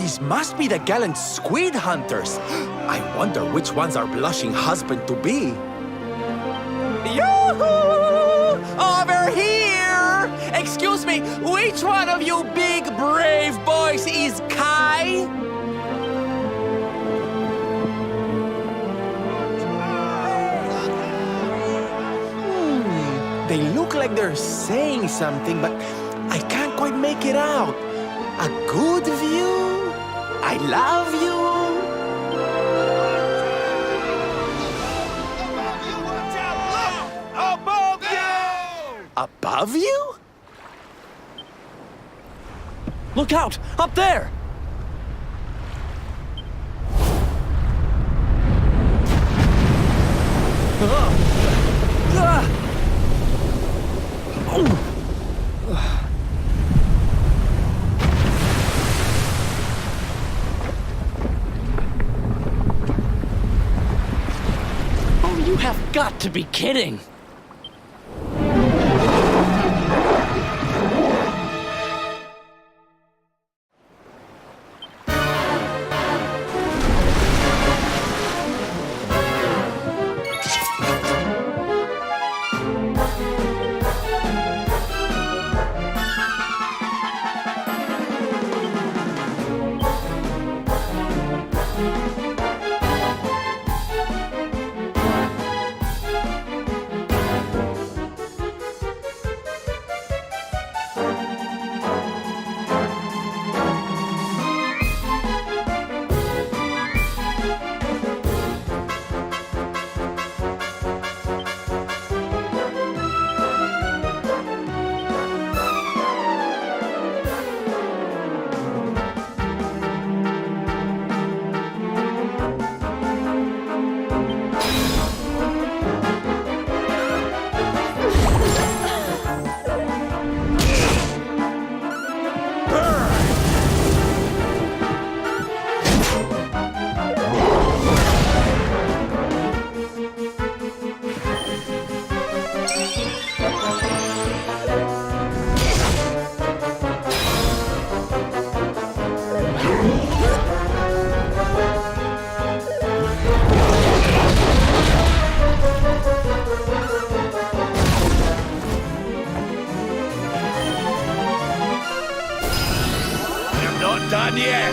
These must be the gallant squid hunters. I wonder which one's our blushing husband-to-be. Yoo-hoo! Over here! Excuse me, which one of you big brave boys is Kai? They look like they're saying something, but I can't quite make it out. A good view? I love you? Above you! Above you? Look out! Up there! Oh, you have got to be kidding! Done yet!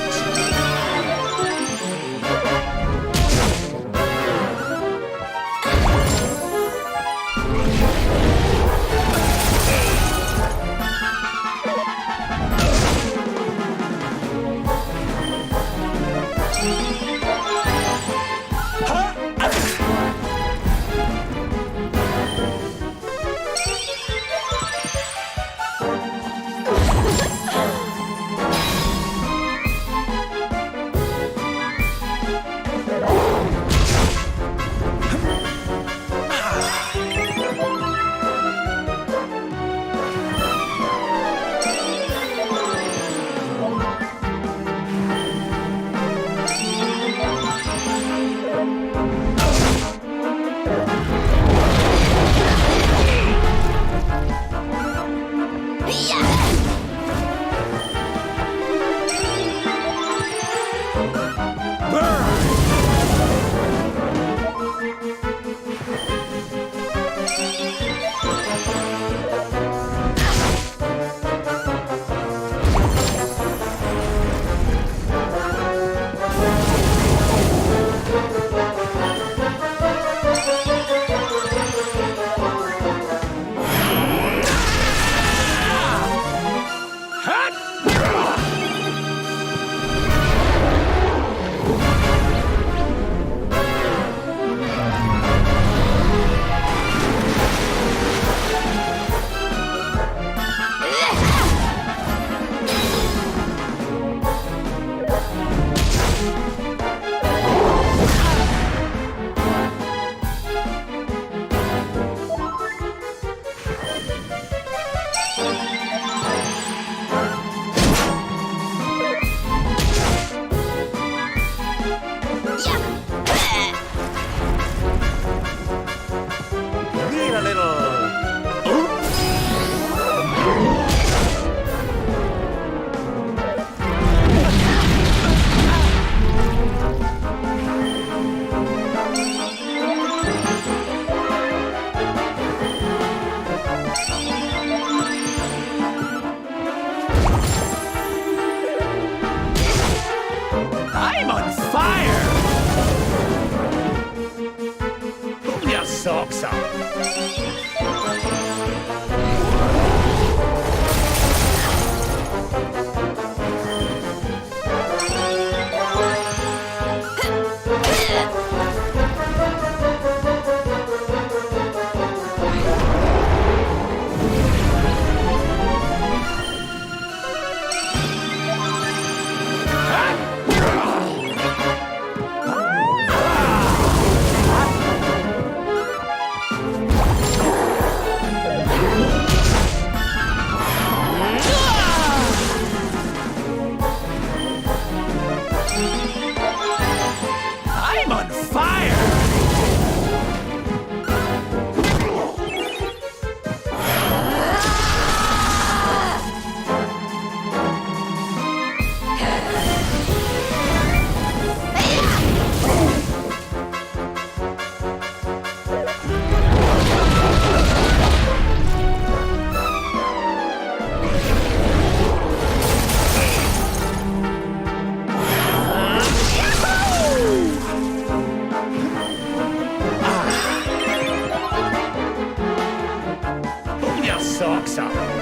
sparks up.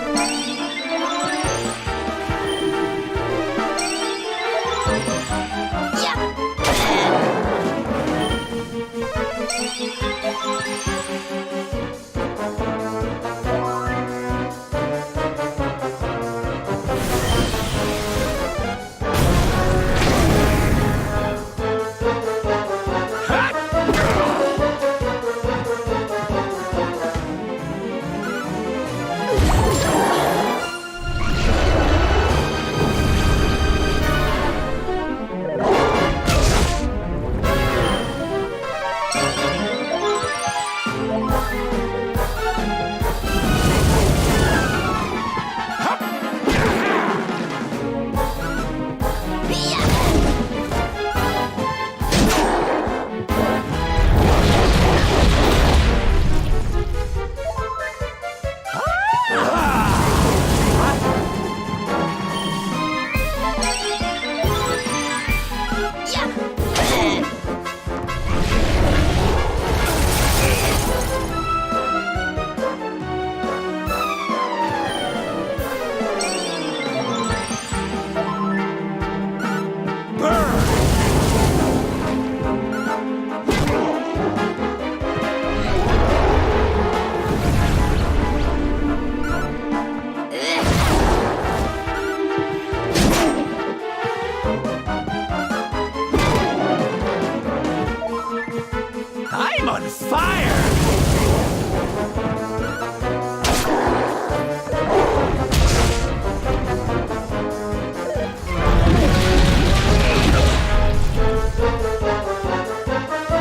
I'm on fire!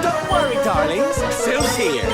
Don't worry, darlings. Sil's here.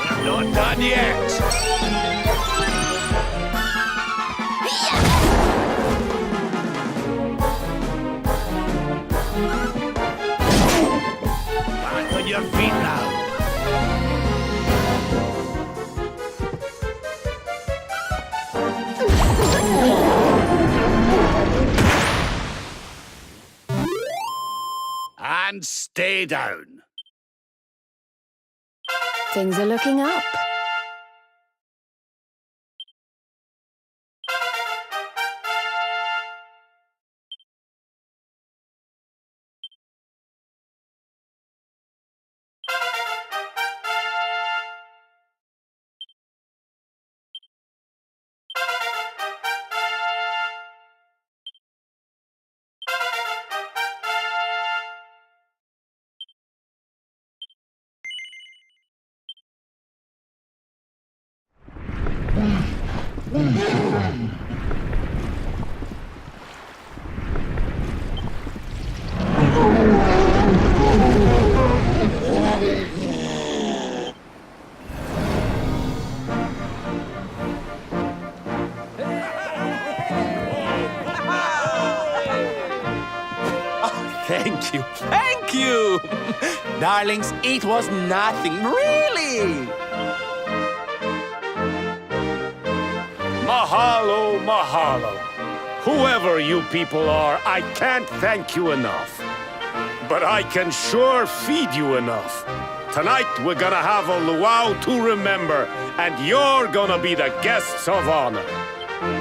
I'm not done yet. Back on your feet now. And stay down. Things are looking up. Thank you, thank you! Darlings, it was nothing, really! Mahalo, mahalo. Whoever you people are, I can't thank you enough. But I can sure feed you enough. Tonight, we're gonna have a luau to remember, and you're gonna be the guests of honor.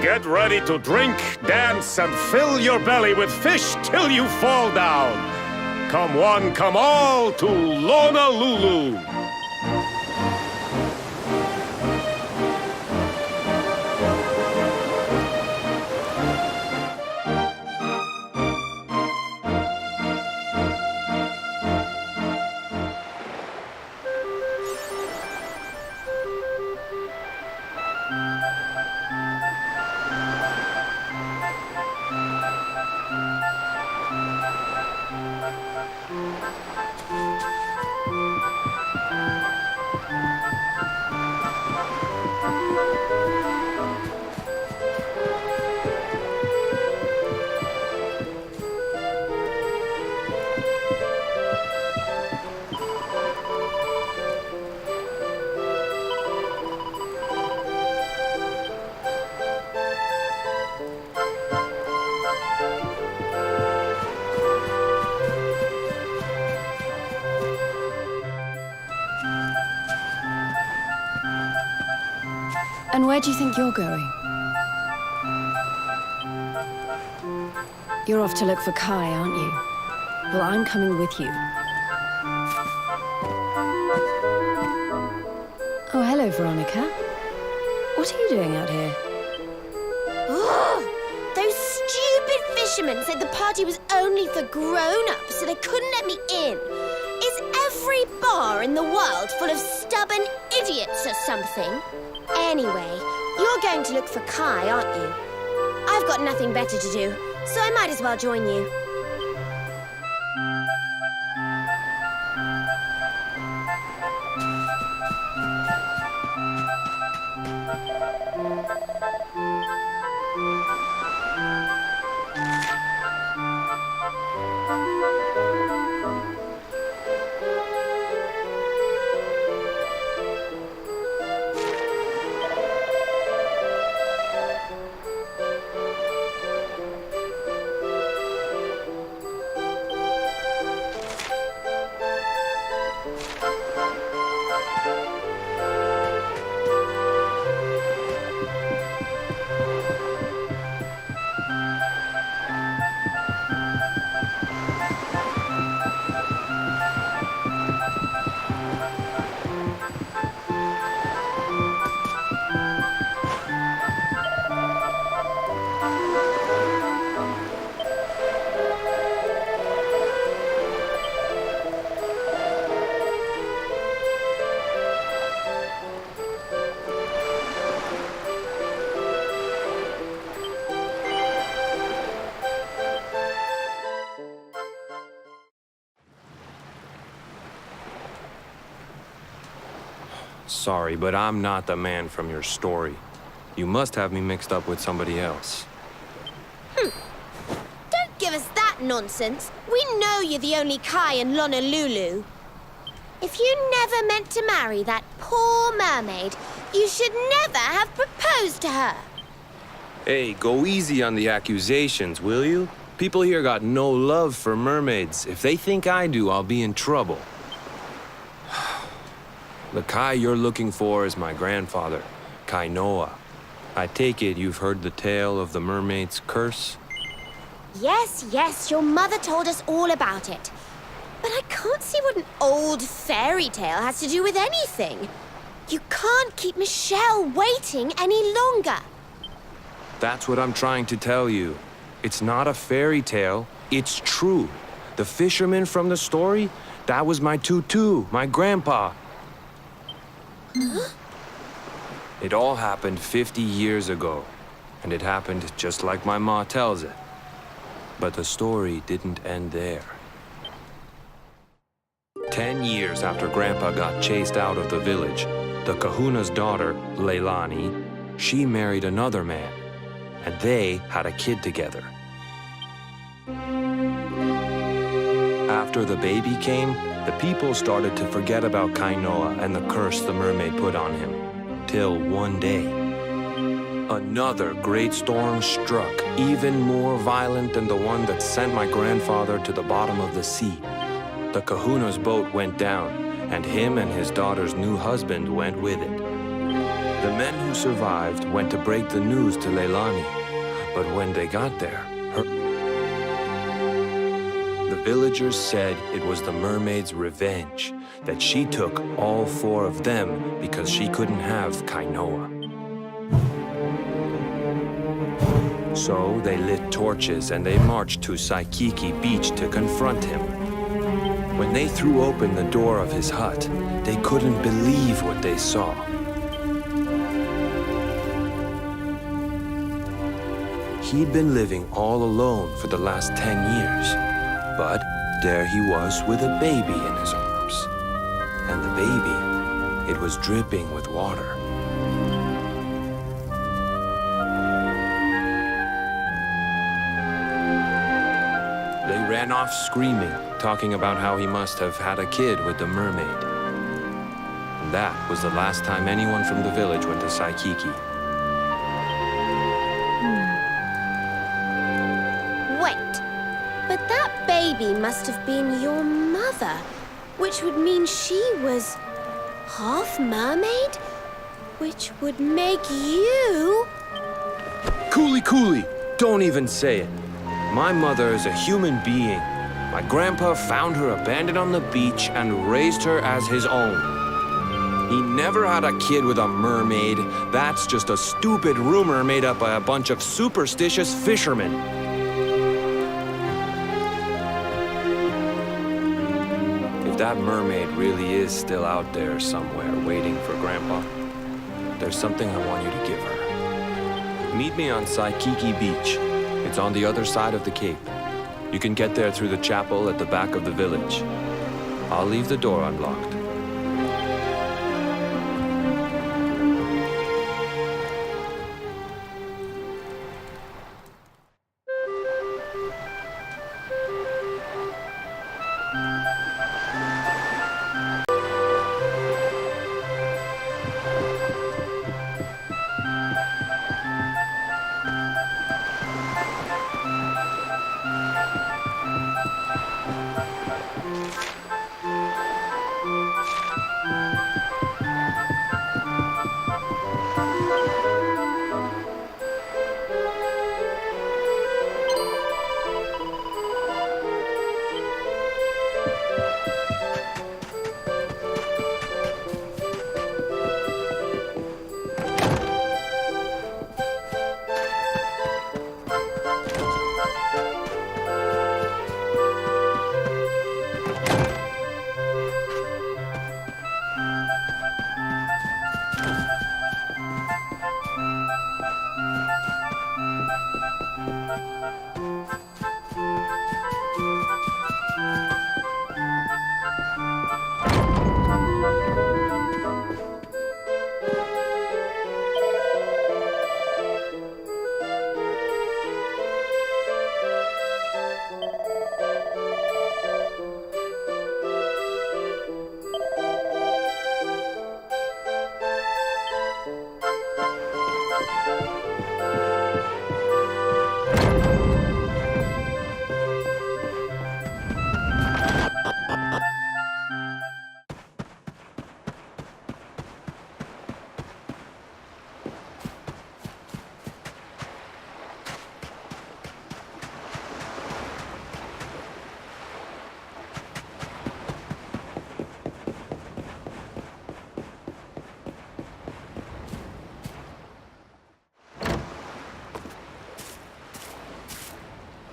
Get ready to drink, dance, and fill your belly with fish till you fall down. Come one, come all to LONALULU. And where do you think you're going? You're off to look for Kai, aren't you? Well, I'm coming with you. Oh, hello, Veronica. What are you doing out here? Oh, those stupid fishermen said the party was only for grown-ups, so they couldn't let me in. Is every bar in the world full of stubborn idiots or something? Anyway, you're going to look for Kai, aren't you? I've got nothing better to do, so I might as well join you. Sorry, but I'm not the man from your story. You must have me mixed up with somebody else. Don't give us that nonsense. We know you're the only Kai in LONALULU. If you never meant to marry that poor mermaid, you should never have proposed to her. Hey, go easy on the accusations, will you? People here got no love for mermaids. If they think I do, I'll be in trouble. The Kai you're looking for is my grandfather, Kai Noah. I take it you've heard the tale of the mermaid's curse? Yes, your mother told us all about it. But I can't see what an old fairy tale has to do with anything. You can't keep Michelle waiting any longer. That's what I'm trying to tell you. It's not a fairy tale, it's true. The fisherman from the story, that was my tutu, my grandpa. Huh? It all happened 50 years ago, and it happened just like my ma tells it. But the story didn't end there. 10 years after Grandpa got chased out of the village, the kahuna's daughter, Leilani, she married another man, and they had a kid together. after the baby came, the people started to forget about Kainoa and the curse the mermaid put on him. Till one day, another great storm struck, even more violent than the one that sent my grandfather to the bottom of the sea. The kahuna's boat went down, and him and his daughter's new husband went with it. The men who survived went to break the news to Leilani, but when they got there, the villagers said it was the mermaid's revenge, that she took all 4 of them because she couldn't have Kainoa. So they lit torches and they marched to Saikiki Beach to confront him. When they threw open the door of his hut, they couldn't believe what they saw. He'd been living all alone for the last 10 years, but there he was with a baby in his arms. And the baby, it was dripping with water. They ran off screaming, talking about how he must have had a kid with the mermaid. And that was the last time anyone from the village went to Saikiki. Wait, but that baby must have been your mother, which would mean she was half mermaid, which would make you... Cooley, don't even say it. My mother is a human being. My grandpa found her abandoned on the beach and raised her as his own. He never had a kid with a mermaid. That's just a stupid rumor made up by a bunch of superstitious fishermen. If that mermaid really is still out there somewhere waiting for Grandpa, there's something I want you to give her. Meet me on Saikiki Beach. It's on the other side of the cape. You can get there through the chapel at the back of the village. I'll leave the door unlocked.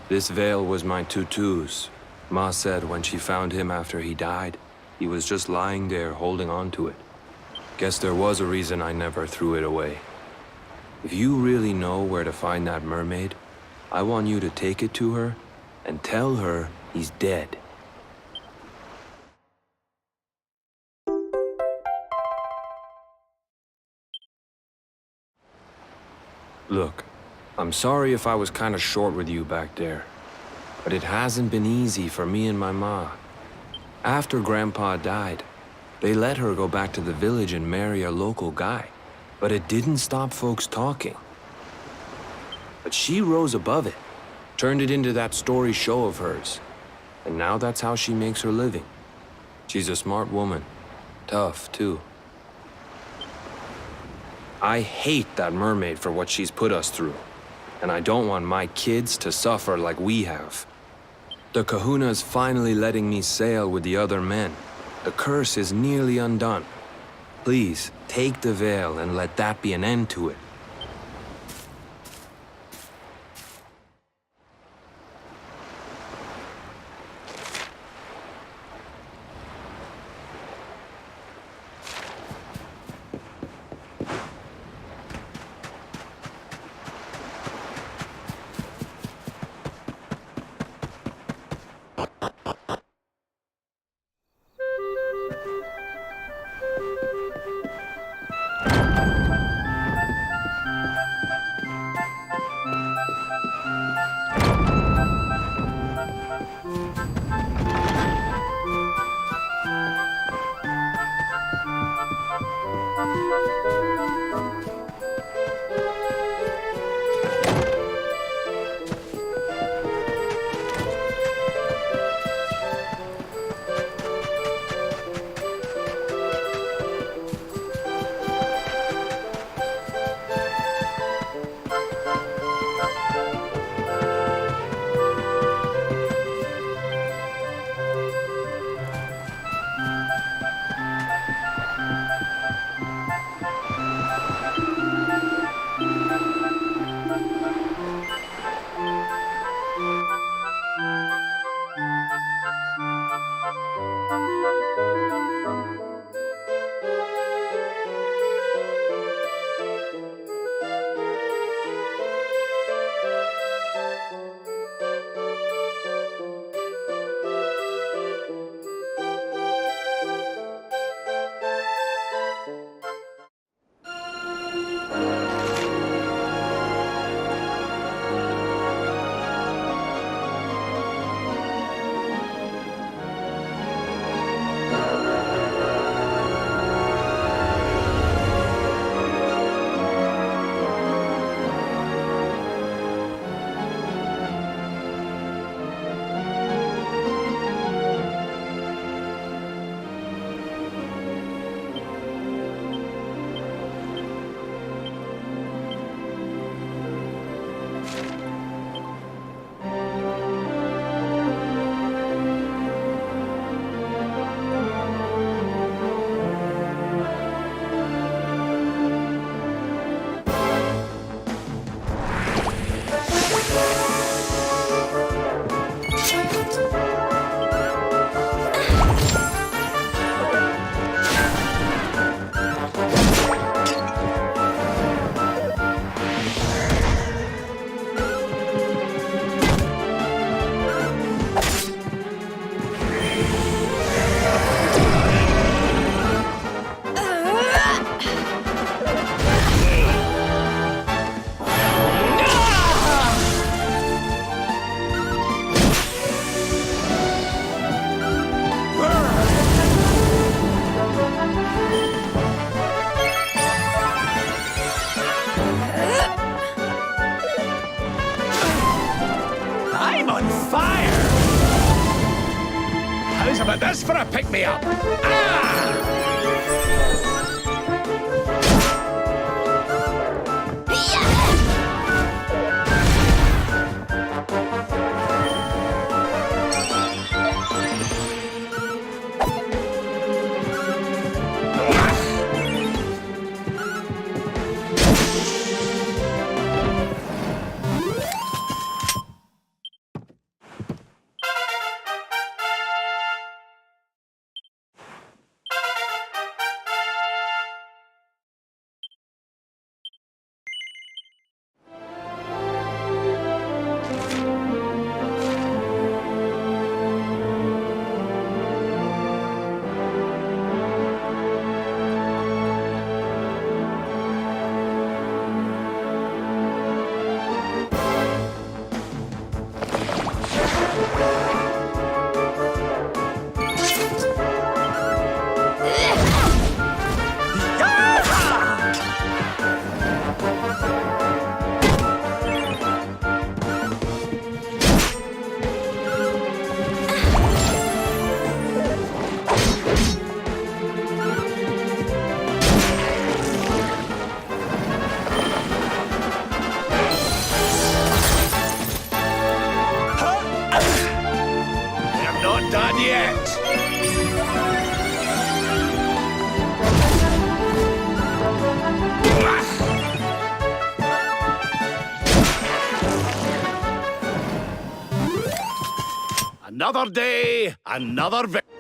This veil was my tutu's. Ma said when she found him after he died, he was just lying there holding on to it. Guess there was a reason I never threw it away. If you really know where to find that mermaid, I want you to take it to her and tell her he's dead. Look, I'm sorry if I was kind of short with you back there. But it hasn't been easy for me and my ma. After Grandpa died, they let her go back to the village and marry a local guy. But it didn't stop folks talking. But she rose above it, turned it into that story show of hers. And now that's how she makes her living. She's a smart woman. Tough, too. I hate that mermaid for what she's put us through. And I don't want my kids to suffer like we have. The Kahuna's finally letting me sail with the other men. The curse is nearly undone. Please, take the veil and let that be an end to it. But this for a pick-me-up. Ah! it! Another day, another victory.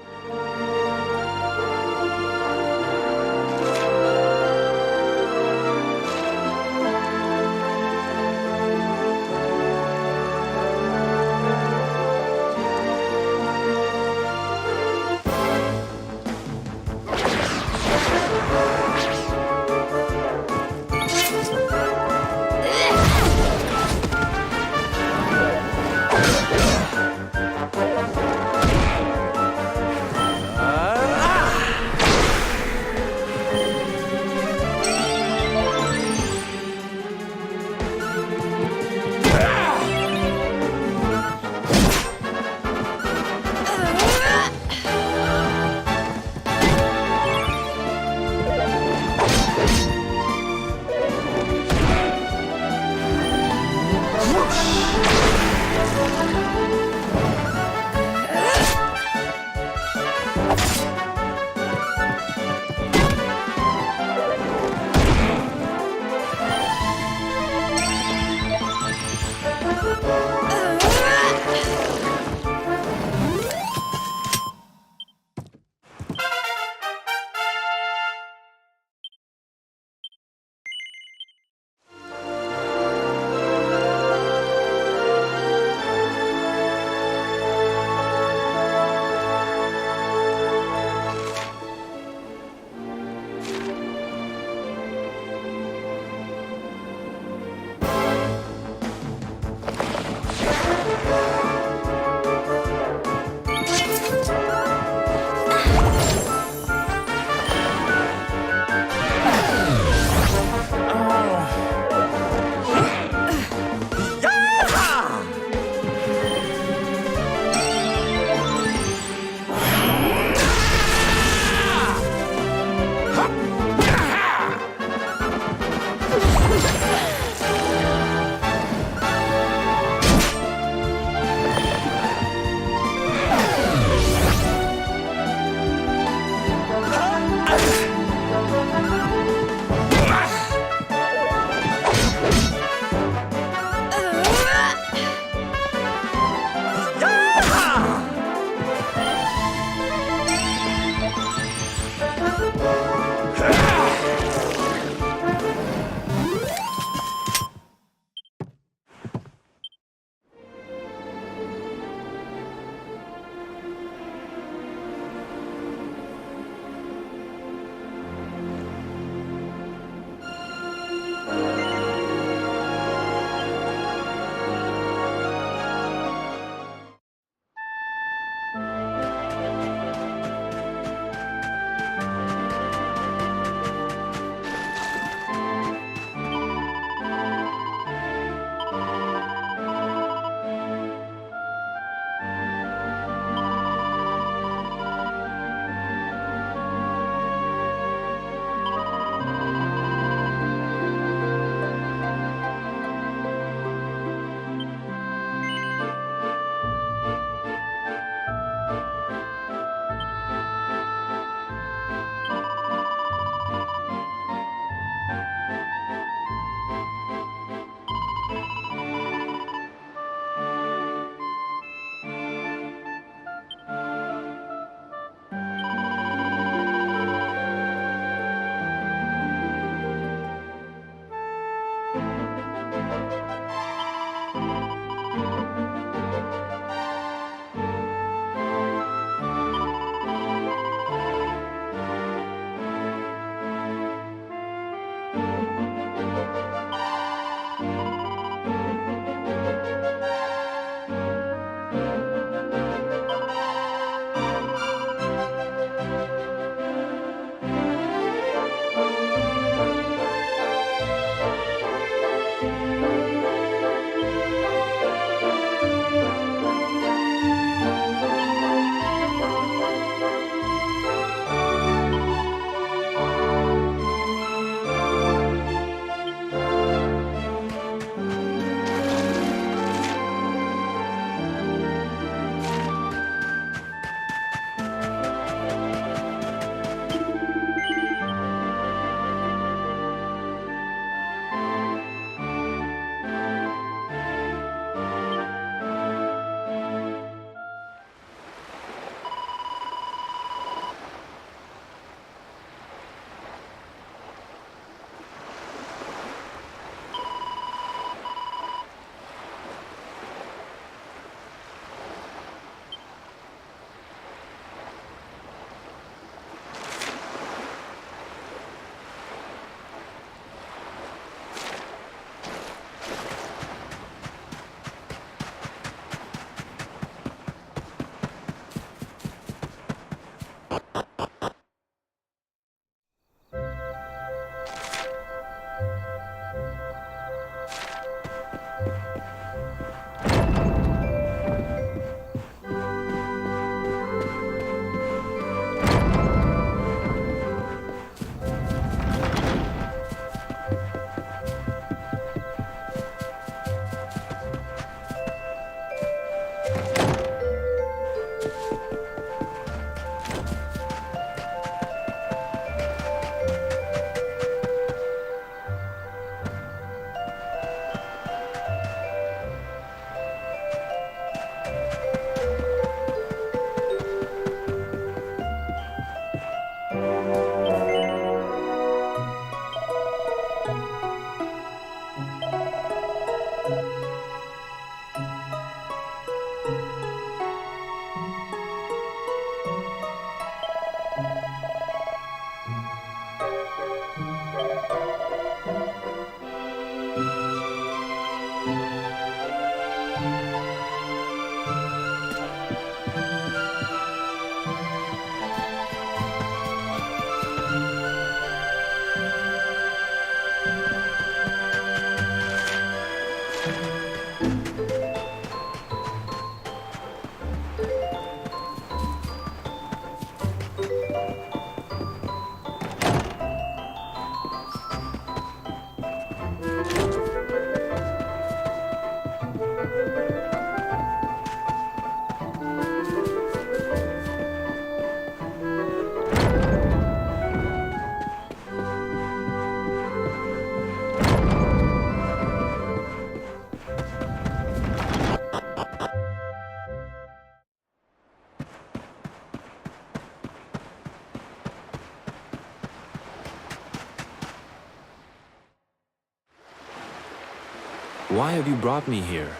Why have you brought me here?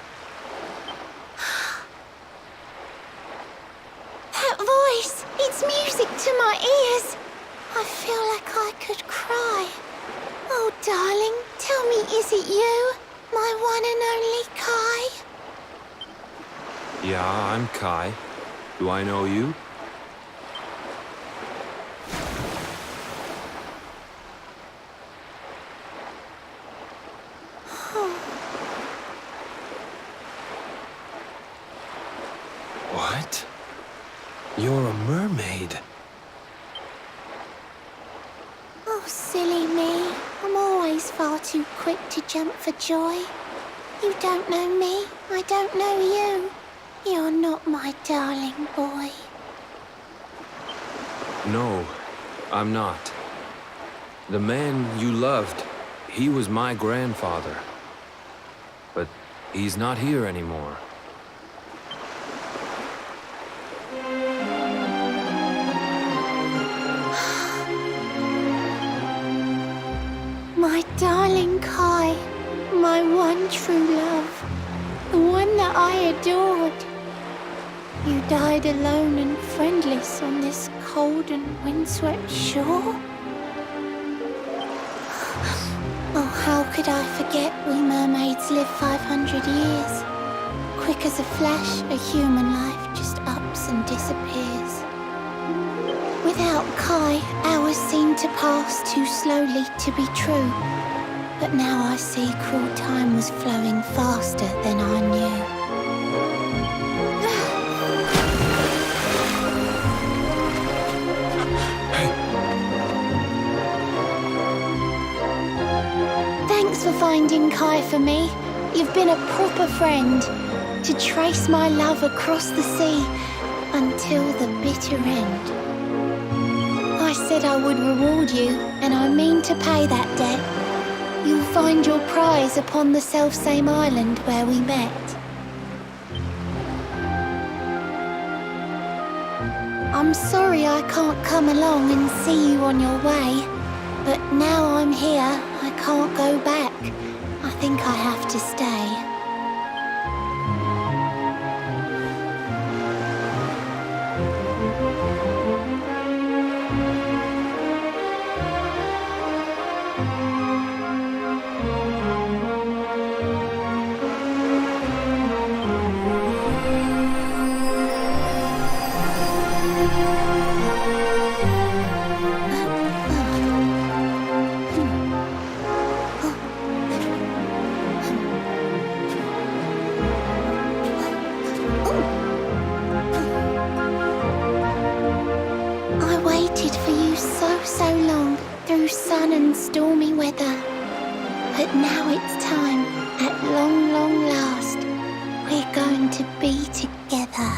That voice! It's music to my ears! I feel like I could cry. Oh, darling, tell me, is it you? My one and only Kai? Yeah, I'm Kai. Do I know you? What? You're a mermaid. Oh, silly me. I'm always far too quick to jump for joy. You don't know me, I don't know you. You're not my darling boy. No, I'm not. The man you loved, he was my grandfather. But he's not here anymore. My darling Kai, my one true love, the one that I adored. You died alone and friendless on this cold and windswept shore? Oh, how could I forget we mermaids live 500 years? Quick as a flash, a human life just ups and disappears. Without Kai, hours seem to pass too slowly to be true. But now I see cruel time was flowing faster than I knew. Thanks for finding Kai for me. You've been a proper friend. To trace my love across the sea until the bitter end. I said I would reward you, and I mean to pay that debt. You'll find your prize upon the selfsame island where we met. I'm sorry I can't come along and see you on your way, but now I'm here, I can't go back. I think I have to stay. So long through sun and stormy weather, but now it's time, at long, long last, we're going to be together.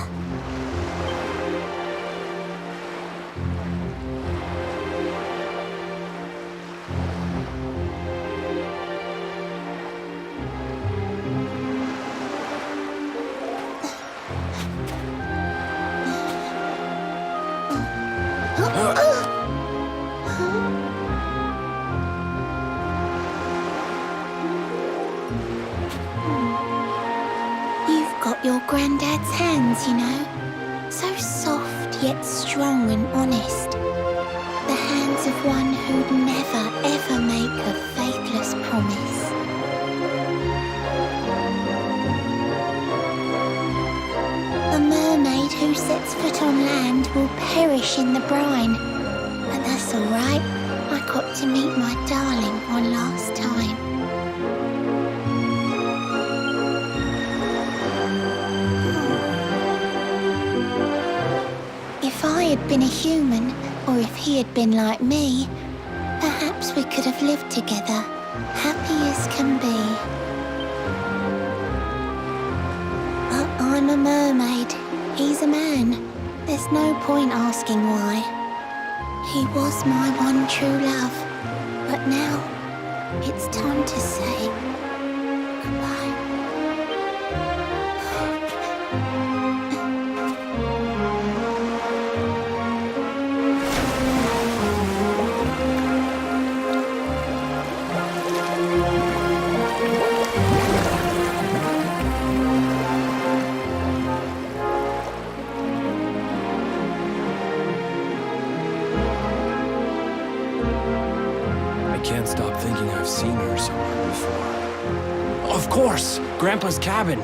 Your granddad's hands, you know, so soft yet strong and honest. The hands of one who'd never, ever make a faithless promise. sets foot on land will perish in the brine. But that's all right. I got to meet my darling one last time. If I had been a human, or if he had been like me, perhaps we could have lived together, happy as can be. But I'm a mermaid. He's a man. There's no point asking why. He was my one true love. But now, it's time to say goodbye. I can't stop thinking I've seen her somewhere before. Of course! Grandpa's cabin!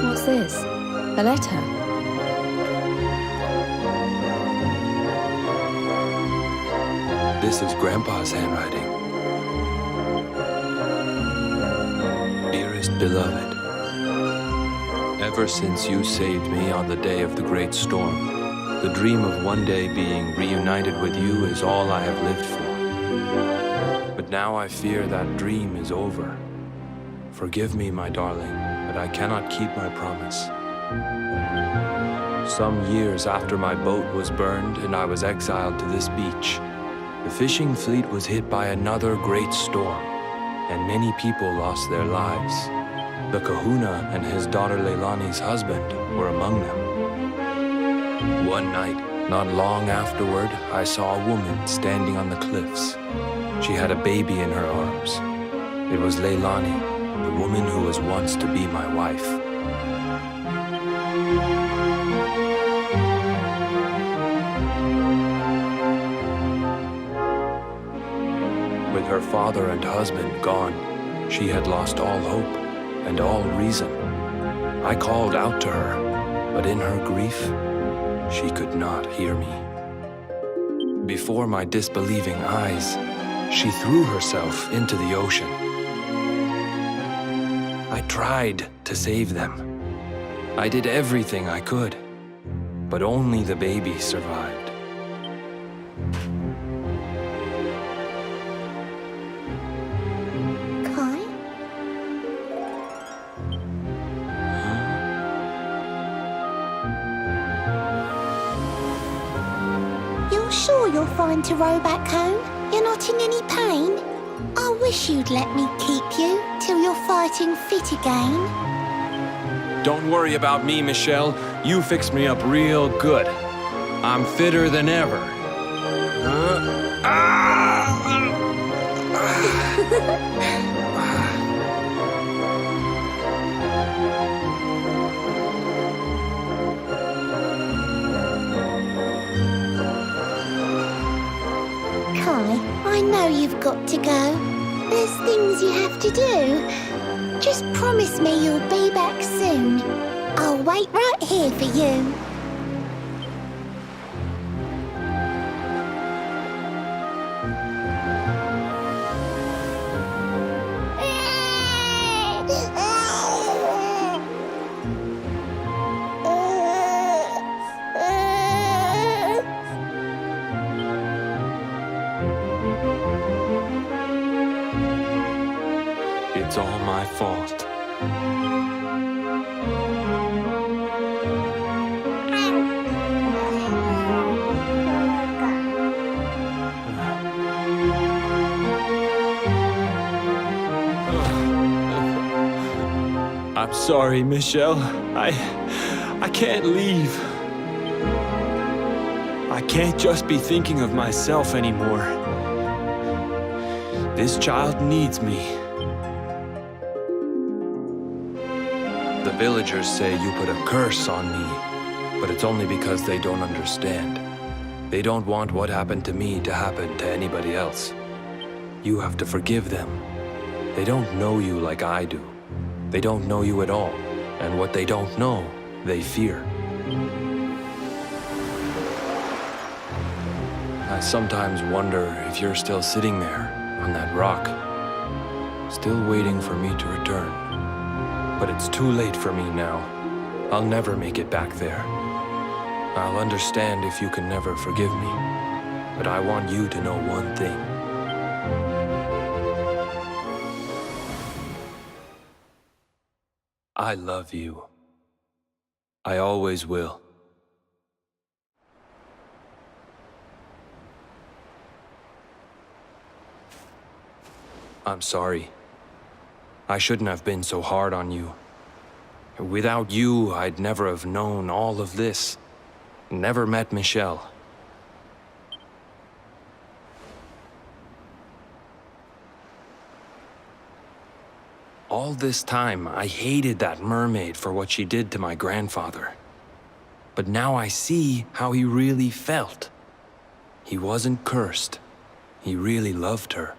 What's this? A letter? This is Grandpa's handwriting. Dearest beloved, ever since you saved me on the day of the great storm, the dream of one day being reunited with you is all I have lived for. But now I fear that dream is over. Forgive me, my darling, but I cannot keep my promise. Some years after my boat was burned and I was exiled to this beach, the fishing fleet was hit by another great storm, and many people lost their lives. The kahuna and his daughter Leilani's husband were among them. One night, not long afterward, I saw a woman standing on the cliffs. She had a baby in her arms. It was Leilani, the woman who was once to be my wife. With her father and husband gone, she had lost all hope and all reason. I called out to her, but in her grief, she could not hear me. Before my disbelieving eyes, she threw herself into the ocean. I tried to save them. I did everything I could, but only the baby survived. Kai? You're sure you're fine to row back home? You're not in any pain? I wish you'd let me keep you till you're fighting fit again. Don't worry about me, Michelle. You fixed me up real good. I'm fitter than ever. Kai, I know you've got to go. There's things you have to do. Just promise me you'll be back soon. I'll wait right here for you. It's all my fault. sorry, Michelle. I can't leave. I can't just be thinking of myself anymore. This child needs me. The villagers say you put a curse on me, but it's only because they don't understand. They don't want what happened to me to happen to anybody else. You have to forgive them. They don't know you like I do. They don't know you at all, and what they don't know, they fear. I sometimes wonder if you're still sitting there on that rock, still waiting for me to return. But it's too late for me now. I'll never make it back there. I'll understand if you can never forgive me, but I want you to know one thing. I love you. I always will. I'm sorry. I shouldn't have been so hard on you. Without you, I'd never have known all of this. Never met Michelle. All this time, I hated that mermaid for what she did to my grandfather. But now I see how he really felt. He wasn't cursed. He really loved her.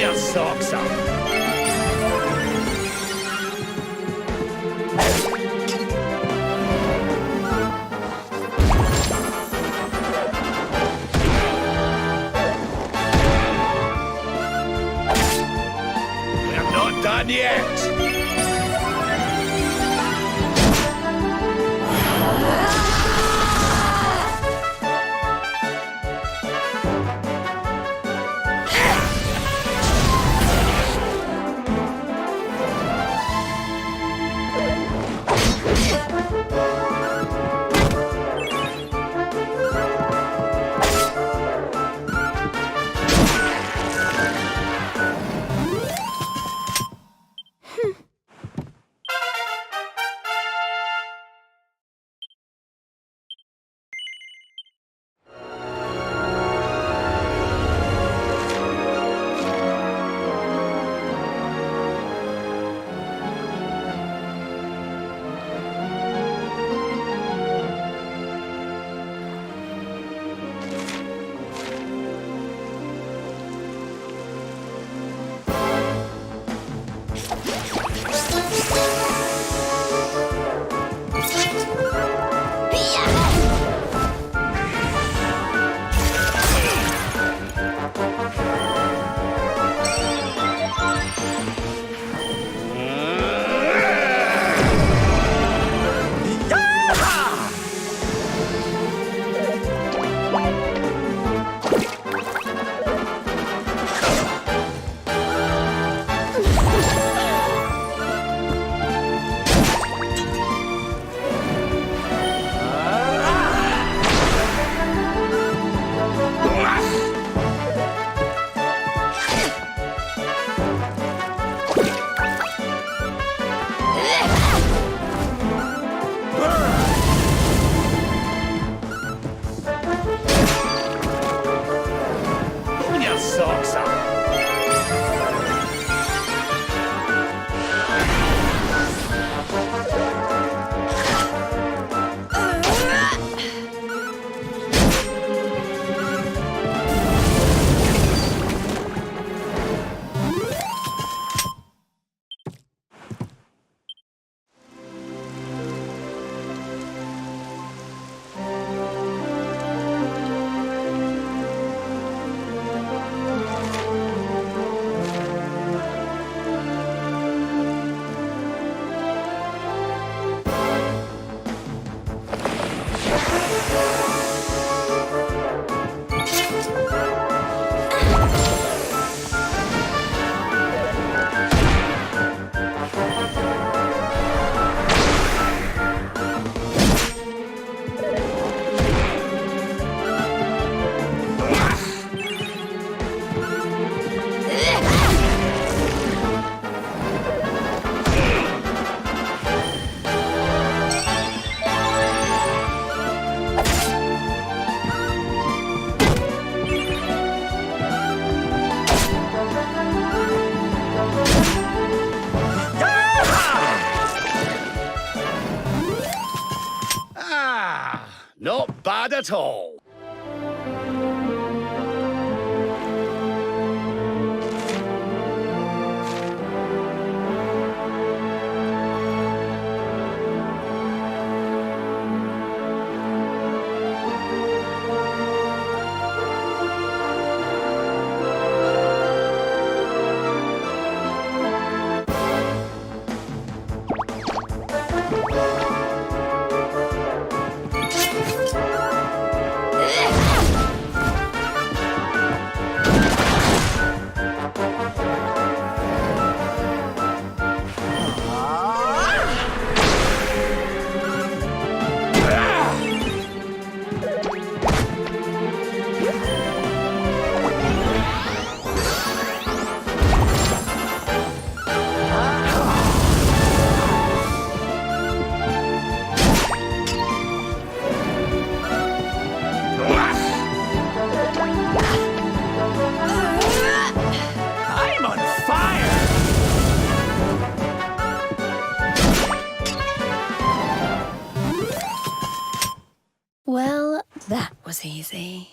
your socks up. We're not done yet. Socks up. Not bad at all. Well, that was easy.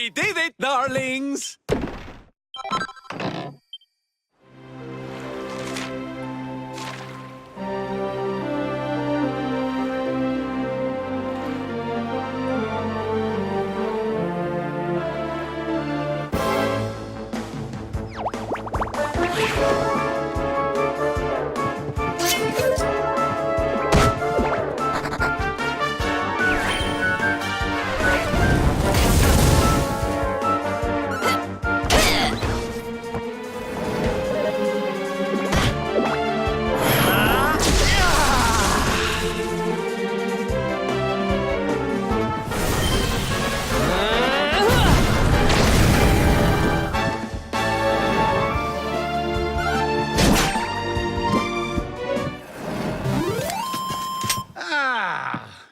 We did it, darlings!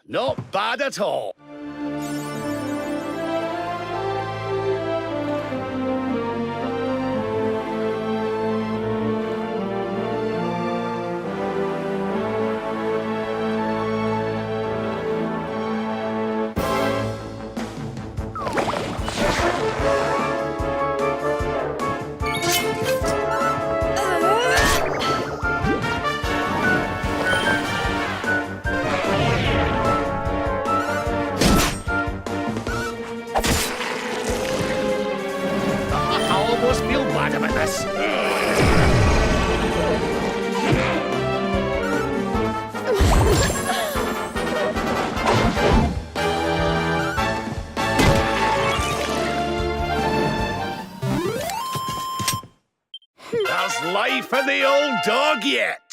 Not bad at all. I almost feel bad about this. There's life in the old dog yet.